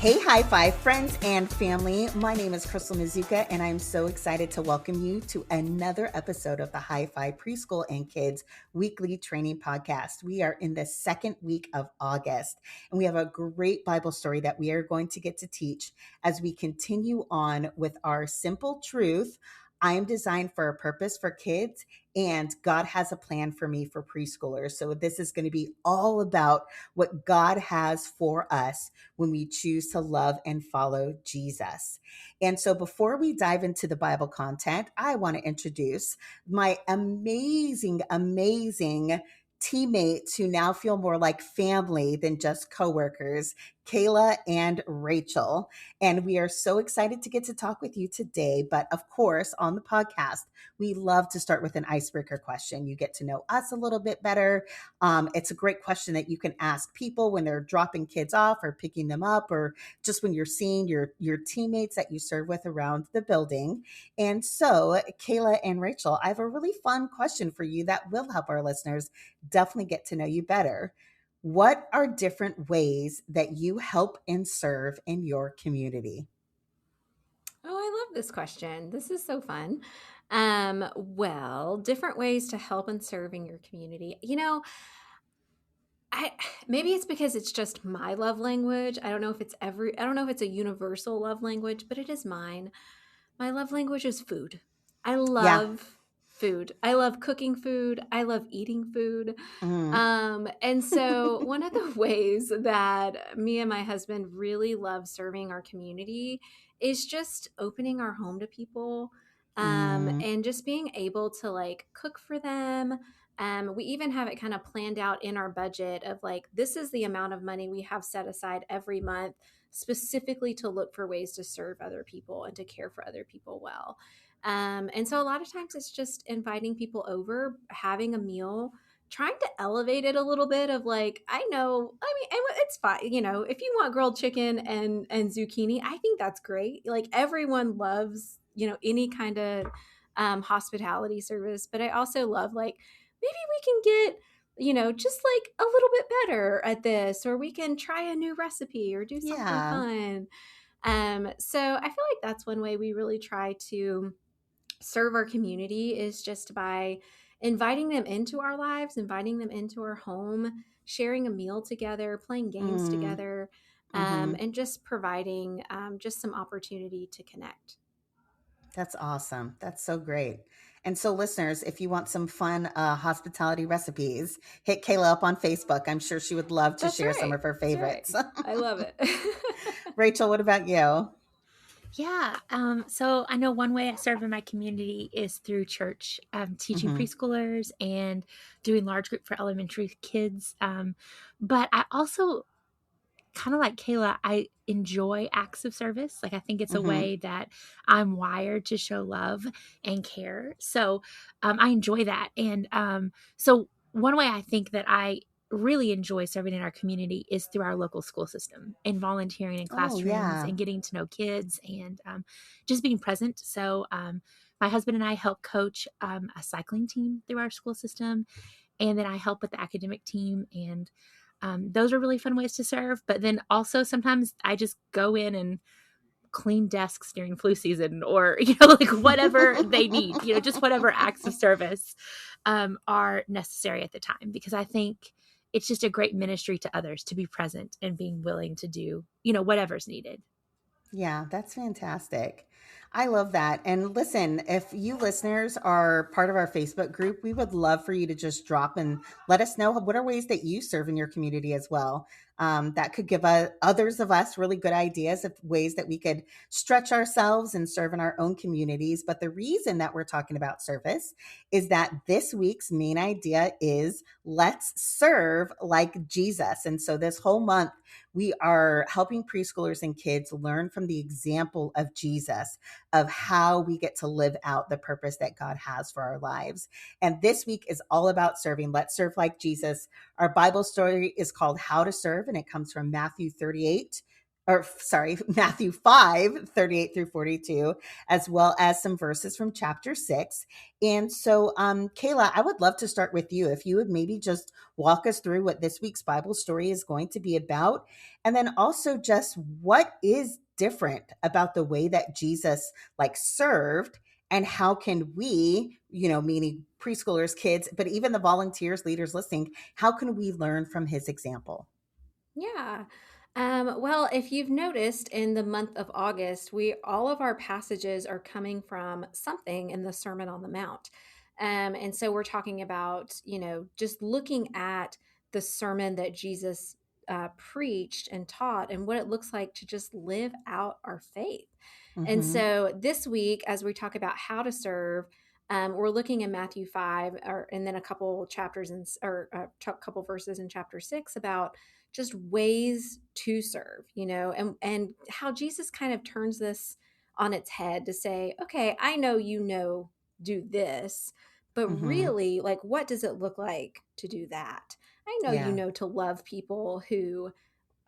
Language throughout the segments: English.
Hey, High Five friends and family. My name is Crystal Mizuka, and I'm so excited to welcome you to another episode of the High Five Preschool and Kids Weekly Training Podcast. We are in the second week of August, and we have a great Bible story that we are going to get to teach as we continue on with our simple truth. I am designed for a purpose for kids, and God has a plan for me for preschoolers. So, this is going to be all about what God has for us when we choose to love and follow Jesus. And so before we dive into the Bible content, I want to introduce my amazing teammates who now feel more like family than just coworkers, Kayla and Rachel. And we are so excited to get to talk with you today. But of course, on the podcast, we love to start with an icebreaker question. You get to know us a little bit better. It's a great question that you can ask people when they're dropping kids off or picking them up, or just when you're seeing your teammates that you serve with around the building. And so, Kayla and Rachel, I have a really fun question for you that will help our listeners definitely get to know you better. What are different ways that you help and serve in your community? Oh, I love this question. This is so fun. Well, different ways to help and serve in your community. I maybe it's because it's just my love language. I don't know if it's a universal love language, but it is mine. My love language is food. I Yeah. love food. I love cooking food. I love eating food. Mm, And so one of the ways that me and my husband really love serving our community is just opening our home to people, mm, and just being able to like cook for them. We even have it kind of planned out in our budget of like, this is the amount of money we have set aside every month specifically to look for ways to serve other people and to care for other people well. And so a lot of times it's just inviting people over, having a meal, trying to elevate it a little bit of like, it's fine. If you want grilled chicken and zucchini, I think that's great. Like everyone loves, any kind of hospitality service, but I also love like, maybe we can get just like a little bit better at this, or we can try a new recipe or do something yeah. fun. So I feel like that's one way we really try to serve our community is just by inviting them into our lives, inviting them into our home, sharing a meal together, playing games Mm, together, hmm. and just providing just some opportunity to connect. That's awesome. That's so great. And so, listeners, if you want some fun hospitality recipes, hit Kayla up on Facebook. I'm sure she would love to That's share some right. of her That's right. favorites. I love it. Rachel, what about you? Yeah. So I know one way I serve in my community is through church, teaching Hmm. preschoolers and doing large group for elementary kids. But I also kind of like Kayla, I enjoy acts of service. Like I think it's a Hmm. way that I'm wired to show love and care. So I enjoy that. And so one way I think that I really enjoy serving in our community is through our local school system and volunteering in Oh, classrooms yeah. and getting to know kids and just being present. So my husband and I help coach a cycling team through our school system, and then I help with the academic team. And those are really fun ways to serve. But then also sometimes I just go in and clean desks during flu season, or like whatever they need, just whatever acts of service are necessary at the time, because I think it's just a great ministry to others to be present and being willing to do whatever's needed. Yeah, that's fantastic. I love that. And listen, if you listeners are part of our Facebook group, we would love for you to just drop and let us know what are ways that you serve in your community as well. That could give others of us really good ideas of ways that we could stretch ourselves and serve in our own communities. But the reason that we're talking about service is that this week's main idea is let's serve like Jesus. And so this whole month, we are helping preschoolers and kids learn from the example of Jesus of how we get to live out the purpose that God has for our lives. And this week is all about serving. Let's serve like Jesus. Our Bible story is called How to Serve, and it comes from Matthew 38. or sorry, Matthew 5:38 through 42, as well as some verses from chapter 6. And so, Kayla, I would love to start with you. If you would maybe just walk us through what this week's Bible story is going to be about, and then also just what is different about the way that Jesus like served, and how can we, meaning preschoolers, kids, but even the volunteers, leaders listening, how can we learn from his example? Yeah. Well, if you've noticed in the month of August, we all of our passages are coming from something in the Sermon on the Mount. And so we're talking about, just looking at the sermon that Jesus preached and taught and what it looks like to just live out our faith. And Mm-hmm. so this week, as we talk about how to serve, we're looking in Matthew 5, and then a couple chapters or a couple verses in chapter 6 about just ways to serve, and how Jesus kind of turns this on its head to say, okay, I know do this, but Mm-hmm. really, like, what does it look like to do that? I know Yeah. to love people who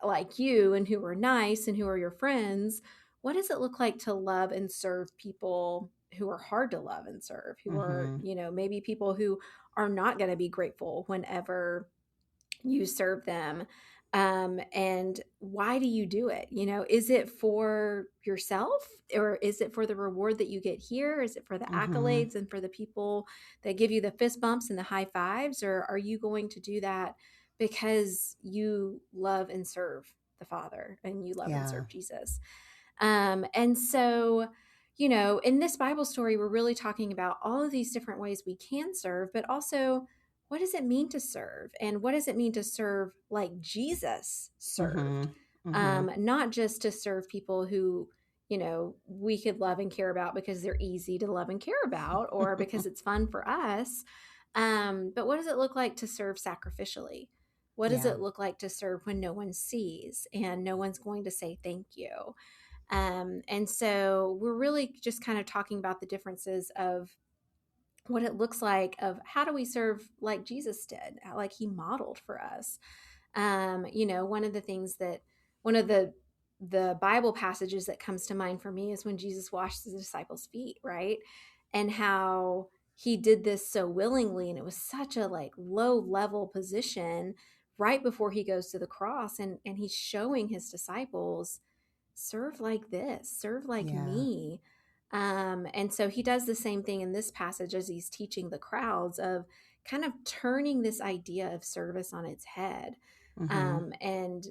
like you and who are nice and who are your friends. What does it look like to love and serve people who are hard to love and serve, who are, Mm-hmm. maybe people who are not going to be grateful whenever you serve them? And why do you do it? Is it for yourself, or is it for the reward that you get here? Is it for the Mm-hmm. accolades and for the people that give you the fist bumps and the high fives? Or are you going to do that because you love and serve the Father and you love and Yeah. serve Jesus? And so, in this Bible story, we're really talking about all of these different ways we can serve, but also, what does it mean to serve? And what does it mean to serve like Jesus Mm-hmm. served? Mm-hmm. Not just to serve people who, we could love and care about because they're easy to love and care about or because it's fun for us. But what does it look like to serve sacrificially? What does Yeah. it look like to serve when no one sees and no one's going to say thank you? And so we're really just kind of talking about the differences of what it looks like of how do we serve like Jesus did, like he modeled for us. One of the things that one of the Bible passages that comes to mind for me is when Jesus washed the disciples' feet, right? And how he did this so willingly, and it was such a like low level position right before he goes to the cross, and he's showing his disciples, serve like this, serve like Yeah. me. And so he does the same thing in this passage as he's teaching the crowds of kind of turning this idea of service on its head, Mm-hmm. and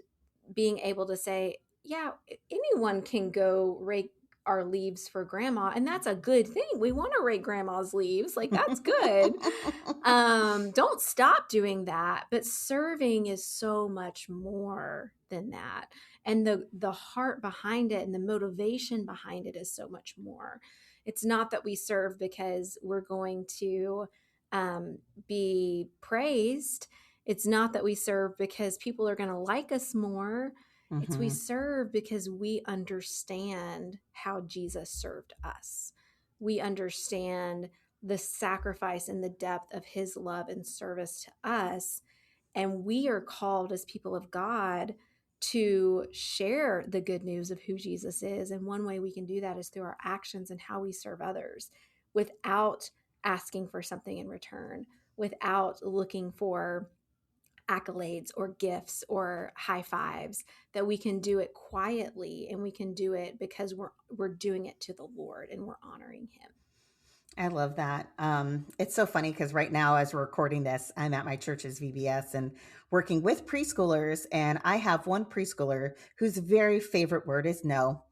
being able to say, yeah, anyone can go rake our leaves for grandma, and that's a good thing. We want to rake grandma's leaves, like that's good. Don't stop doing that, but serving is so much more than that, and the heart behind it and the motivation behind it is so much more. It's not that we serve because we're going to um, be praised. It's not that we serve because people are going to like us more. It's we Mm-hmm. serve because we understand how Jesus served us. We understand the sacrifice and the depth of his love and service to us. And we are called as people of God to share the good news of who Jesus is. And one way we can do that is through our actions and how we serve others without asking for something in return, without looking for accolades or gifts or high fives. That we can do it quietly, and we can do it because we're doing it to the Lord and we're honoring him. I love that. It's so funny because right now, as we're recording this, I'm at my church's VBS and working with preschoolers. And I have one preschooler whose very favorite word is no.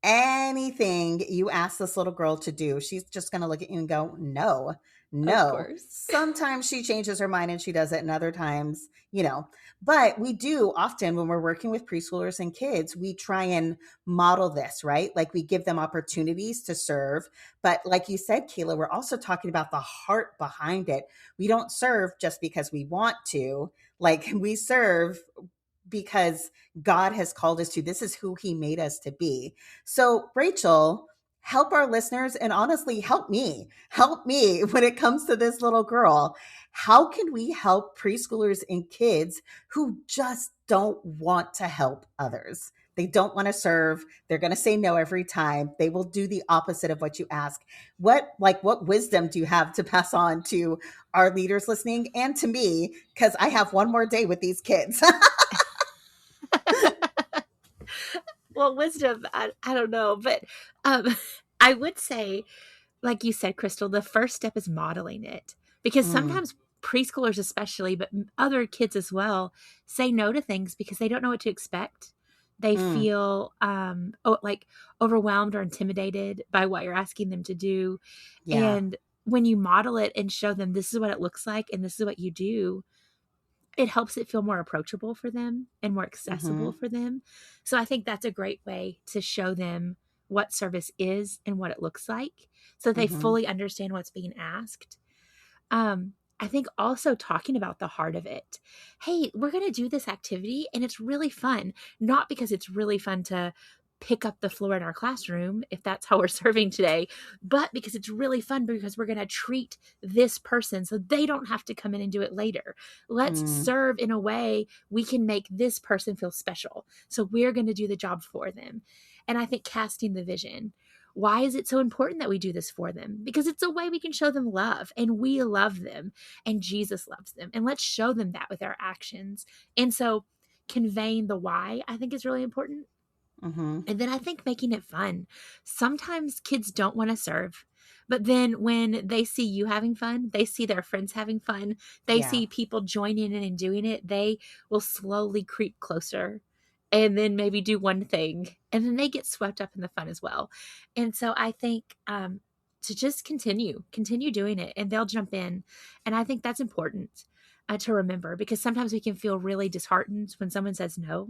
Anything you ask this little girl to do, she's just going to look at you and go, no, Of no. course. Sometimes she changes her mind and she does it, and other times, but we do often when we're working with preschoolers and kids, we try and model this, right? Like we give them opportunities to serve, but like you said, Kayla, we're also talking about the heart behind it. We don't serve just because we want to. Like we serve because God has called us to. This is who he made us to be. So, Rachel, help our listeners and honestly help me. Help me when it comes to this little girl. How can we help preschoolers and kids who just don't want to help others? They don't want to serve. They're going to say no every time. They will do the opposite of what you ask. What wisdom do you have to pass on to our leaders listening and to me? Because I have one more day with these kids. Well, wisdom, I don't know, but um, I would say, like you said, Crystal, the first step is modeling it, because Mm, sometimes preschoolers, especially, but other kids as well, say no to things because they don't know what to expect. They mm, feel like overwhelmed or intimidated by what you're asking them to do. yeah. And when you model it and show them this is what it looks like and this is what you do, it helps it feel more approachable for them and more accessible Hmm. for them. So I think that's a great way to show them what service is and what it looks like so they Hmm. fully understand what's being asked. I think also talking about the heart of it. Hey, we're going to do this activity and it's really fun. Not because it's really fun to pick up the floor in our classroom, if that's how we're serving today, but because it's really fun because we're going to treat this person so they don't have to come in and do it later. Let's Mm, serve in a way we can make this person feel special. So we're going to do the job for them. And I think casting the vision. Why is it so important that we do this for them? Because it's a way we can show them love, and we love them, and Jesus loves them. And let's show them that with our actions. And so conveying the why, I think, is really important. hmm. And then I think making it fun. Sometimes kids don't want to serve, but then when they see you having fun, they see their friends having fun, they Yeah. see people joining in and doing it, they will slowly creep closer and then maybe do one thing. And then they get swept up in the fun as well. And so I think to just continue doing it, and they'll jump in. And I think that's important to remember, because sometimes we can feel really disheartened when someone says no,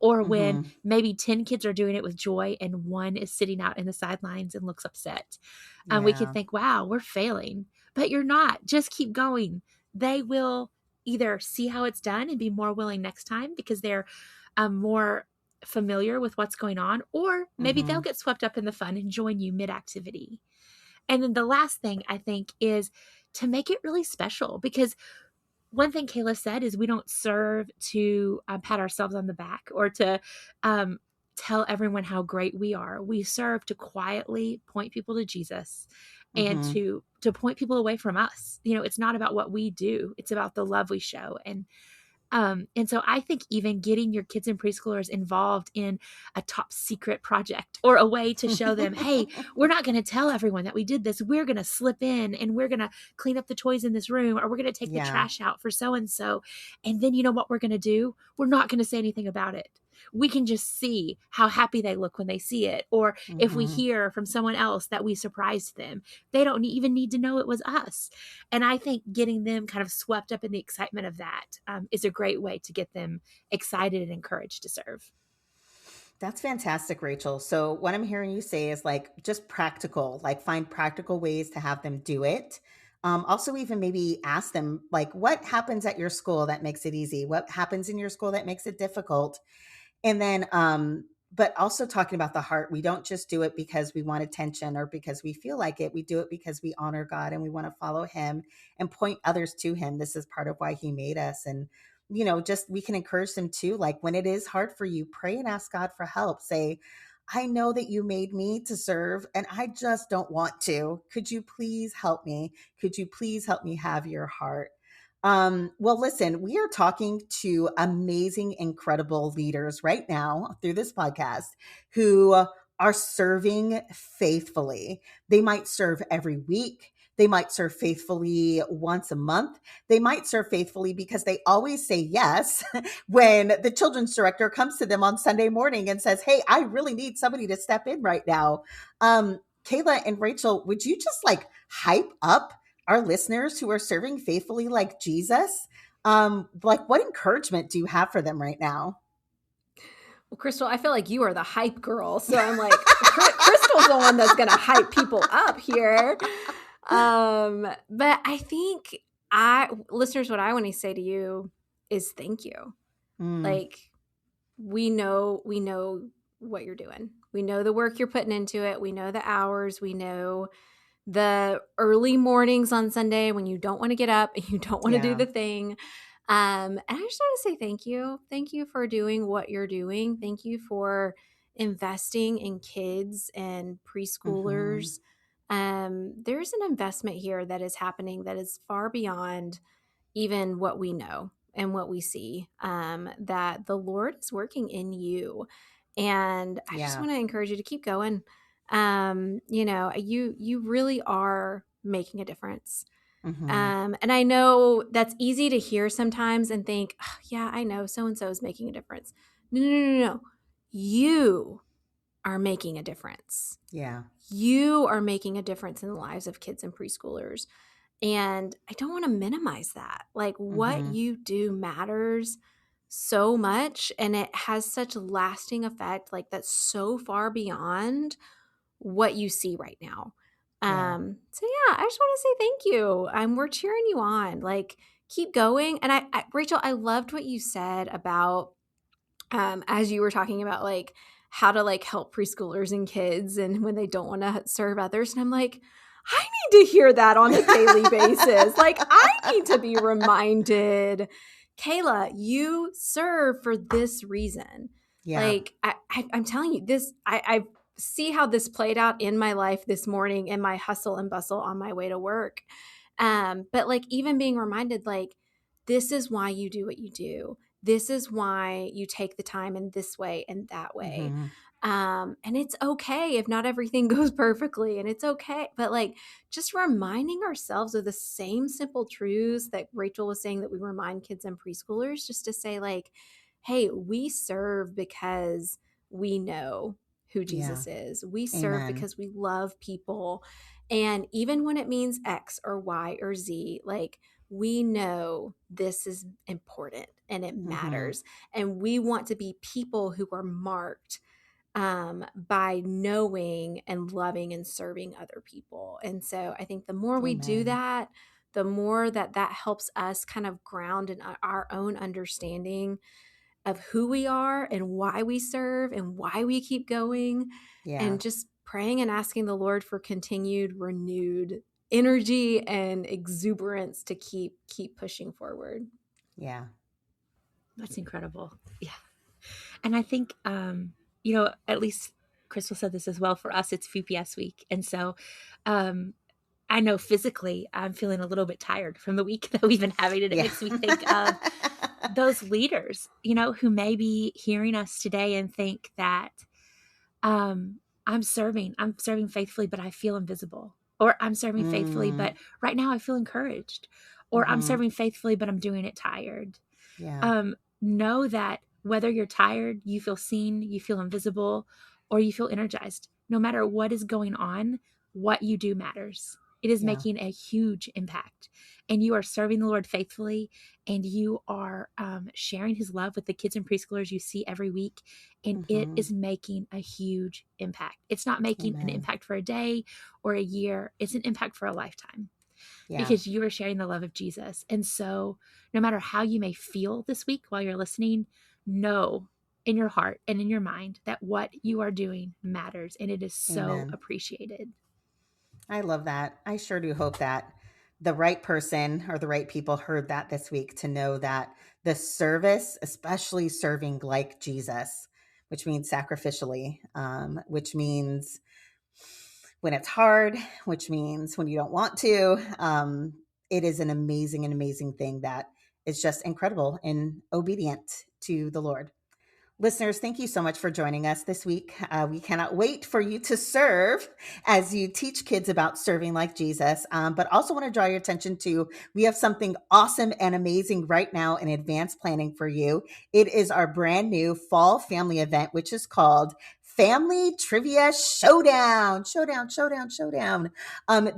or when Hmm. maybe 10 kids are doing it with joy and one is sitting out in the sidelines and looks upset. We can Yeah. think, wow, we're failing, but you're not. Just keep going. They will either see how it's done and be more willing next time because they're more familiar with what's going on, or maybe they'll Hmm. get swept up in the fun and join you mid activity. And then the last thing I think is to make it really special, because one thing Kayla said is we don't serve to pat ourselves on the back or to um, tell everyone how great we are. We serve to quietly point people to Jesus and Hmm. to point people away from us. You know, it's not about what we do; it's about the love we show. And so I think even getting your kids and preschoolers involved in a top secret project, or a way to show them, hey, we're not going to tell everyone that we did this. We're going to slip in and we're going to clean up the toys in this room, or we're going to take the Yeah. trash out for so and so. And then you know what we're going to do? We're not going to say anything about it. We can just see how happy they look when they see it. Or if we Hmm. hear from someone else that we surprised them, they don't even need to know it was us. And I think getting them kind of swept up in the excitement of that is a great way to get them excited and encouraged to serve. That's fantastic, Rachel. So, what I'm hearing you say is like just practical, like find practical ways to have them do it. Also, even maybe ask them, like, what happens at your school that makes it easy? What happens in your school that makes it difficult? And then, but also talking about the heart, we don't just do it because we want attention or because we feel like it. We do it because we honor God and we want to follow Him and point others to Him. This is part of why He made us. And, just we can encourage them too. Like when it is hard for you, pray and ask God for help. Say, I know that you made me to serve and I just don't want to. Could you please help me? Could you please help me have your heart? Well, listen, we are talking to amazing, incredible leaders right now through this podcast who are serving faithfully. They might serve every week. They might serve faithfully once a month. They might serve faithfully because they always say yes when the children's director comes to them on Sunday morning and says, hey, I really need somebody to step in right now. Kayla and Rachel, would you just like hype up our listeners who are serving faithfully like Jesus? Like what encouragement do you have for them right now? Well, Crystal, I feel like you are the hype girl. So I'm like, Crystal's the one that's going to hype people up here. But I think listeners, what I want to say to you is thank you. Mm, Like, we know what you're doing. We know the work you're putting into it. We know the hours. We know the early mornings on Sunday when you don't want to get up and you don't want to do yeah. the thing. And I just want to say thank you. Thank you for doing what you're doing. Thank you for investing in kids and Hmm. preschoolers. There's an investment here that is happening that is far beyond even what we know and what we see, that the Lord is working in you. And I just Yeah. want to encourage you to keep going. You really are making a difference. Hmm. And I know that's easy to hear sometimes and think, "Oh, yeah, I know so and so is making a difference." No, no, no, no, no. You are making a difference. Yeah. You are making a difference in the lives of kids and preschoolers. And I don't want to minimize that. Like what Hmm. you do matters so much and it has such lasting effect, like that's so far beyond what you see right now. Yeah. So yeah, I just want to say thank you. We're cheering you on. Like keep going. And Rachel, I loved what you said about as you were talking about like how to like help preschoolers and kids and when they don't want to serve others. And I'm like, I need to hear that on a daily basis. Like I need to be reminded, Kayla, you serve for this reason. Yeah. Like I'm telling you this, I see how this played out in my life this morning in my hustle and bustle on my way to work. But like even being reminded like this is why you do what you do, this is why you take the time in this way and that way. Hmm. And it's okay if not everything goes perfectly, and it's okay. But like just reminding ourselves of the same simple truths that Rachel was saying that we remind kids and preschoolers, just to say, like, hey, we serve because we know who Yeah. Jesus is. We serve Amen. because we love people. And even when it means X or Y or Z, like we know this is important and it Hmm. matters. And we want to be people who are marked by knowing and loving and serving other people. And so I think the more we do Amen. that, the more that that helps us kind of ground in our own understanding of who we are and why we serve and why we keep going, Yeah. and just praying and asking the Lord for continued renewed energy and exuberance to keep pushing forward. Yeah. That's incredible. Yeah. And I think, at least Crystal said this as well. For us, it's VPS week. And so um, I know physically I'm feeling a little bit tired from the week that we've been having. And it Yeah. makes me think of those leaders, who may be hearing us today and think that I'm serving faithfully, but I feel invisible. Or I'm serving faithfully, Mm. but right now I feel encouraged. Or I'm Hmm. serving faithfully, but I'm doing it tired. Yeah. Know that whether you're tired, you feel seen, you feel invisible, or you feel energized, no matter what is going on, what you do matters. It is Yeah. making a huge impact. And you are serving the Lord faithfully, and you are sharing his love with the kids and preschoolers you see every week. And it Hmm. is making a huge impact. It's not making an Amen. impact for a day or a year, it's an impact for a lifetime Yeah. because you are sharing the love of Jesus. And so, no matter how you may feel this week while you're listening, know in your heart and in your mind that what you are doing matters and it is so Amen. appreciated. I love that. I sure do hope that the right person or the right people heard that this week to know that the service, especially serving like Jesus, which means sacrificially, which means when it's hard, which means when you don't want to, it is an amazing thing that is just incredible and obedient to the Lord. Listeners, thank you so much for joining us this week. We cannot wait for you to serve as you teach kids about serving like Jesus. But also want to draw your attention to we have something awesome and amazing right now in advanced planning for you. It is our brand new fall family event, which is called Family Trivia Showdown. Showdown.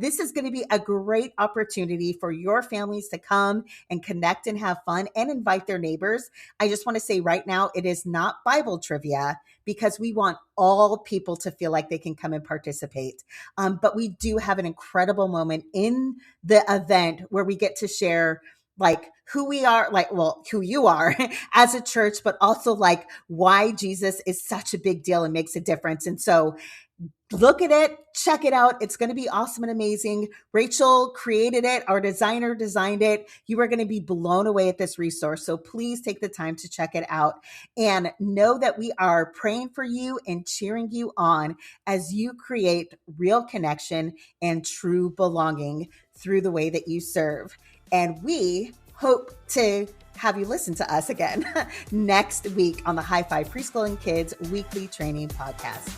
This is going to be a great opportunity for your families to come and connect and have fun and invite their neighbors. I just want to say right now, it is not Bible trivia because we want all people to feel like they can come and participate. But we do have an incredible moment in the event where we get to share like who we are, like, well, who you are as a church, but also like why Jesus is such a big deal and makes a difference. And so Look at it, check it out. It's going to be awesome and amazing. Rachel created it. Our designer designed it. You are going to be blown away at this resource. So please take the time to check it out and know that we are praying for you and cheering you on as you create real connection and true belonging through the way that you serve. And we hope to have you listen to us again next week on the High Five Preschool and Kids Weekly Training Podcast.